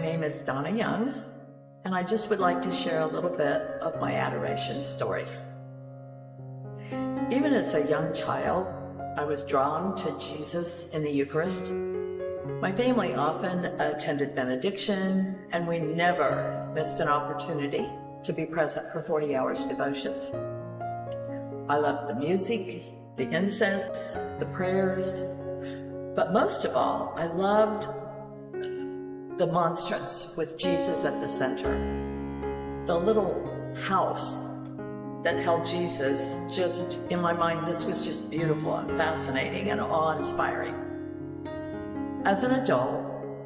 name is Donna Young, and I just would like to share a little bit of my adoration story. Even as a young child, I was drawn to Jesus in the Eucharist. My family often attended benediction, and we never missed an opportunity to be present for 40 hours devotions. I loved the music, the incense, the prayers, but most of all, I loved the monstrance with Jesus at the center. The little house that held Jesus, just in my mind, this was just beautiful and fascinating and awe-inspiring. As an adult,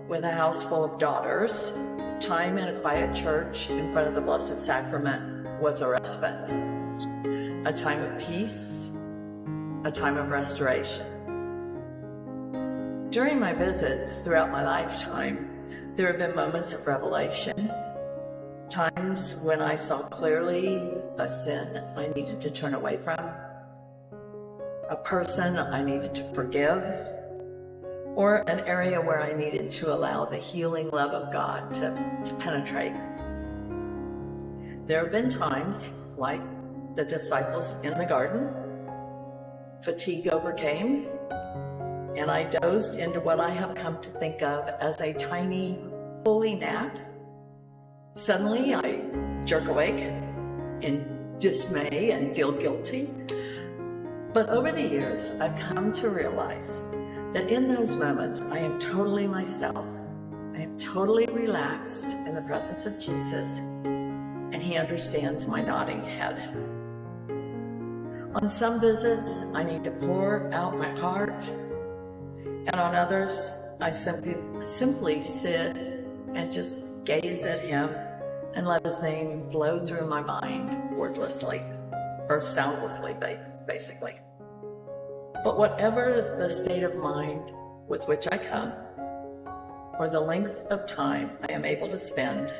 with a house full of daughters, time in a quiet church in front of the Blessed Sacrament was a respite, a time of peace, a time of restoration. During my visits throughout my lifetime, there have been moments of revelation, times when I saw clearly a sin I needed to turn away from, a person I needed to forgive, or an area where I needed to allow the healing love of God to penetrate. There have been times, like the disciples in the garden, fatigue overcame, and I dozed into what I have come to think of as a tiny, fully nap. Suddenly, I jerk awake in dismay and feel guilty. But over the years, I've come to realize that in those moments, I am totally myself. I am totally relaxed in the presence of Jesus, and He understands my nodding head. On some visits, I need to pour out my heart, and on others, I simply sit and just gaze at Him and let His name flow through my mind wordlessly, or soundlessly, basically. But whatever the state of mind with which I come, or the length of time I am able to spend,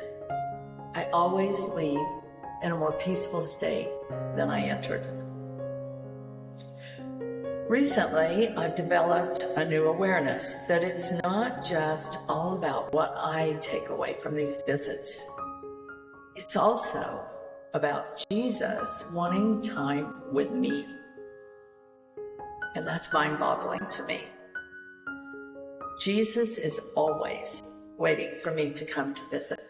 I always leave in a more peaceful state than I entered. Recently, I've developed a new awareness that it's not just all about what I take away from these visits. It's also about Jesus wanting time with me. And that's mind-boggling to me. Jesus is always waiting for me to come to visit.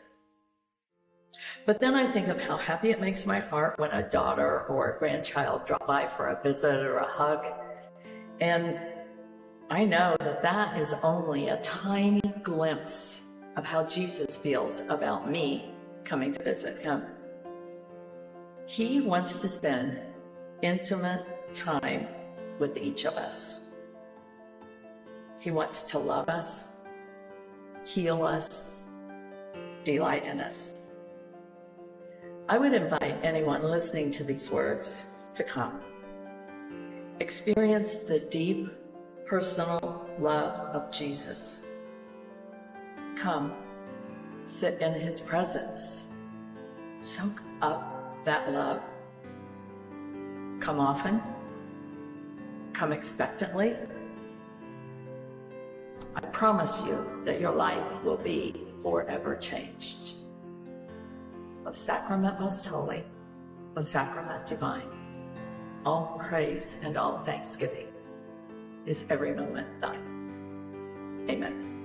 But then I think of how happy it makes my heart when a daughter or a grandchild drop by for a visit or a hug. And I know that that is only a tiny glimpse of how Jesus feels about me coming to visit Him. He wants to spend intimate time with each of us. He wants to love us, heal us, delight in us. I would invite anyone listening to these words to come. Experience the deep, personal love of Jesus. Come, sit in His presence. Soak up that love. Come often. Come expectantly. I promise you that your life will be forever changed. O Sacrament most holy, O Sacrament divine, all praise and all thanksgiving is every moment thine. Amen.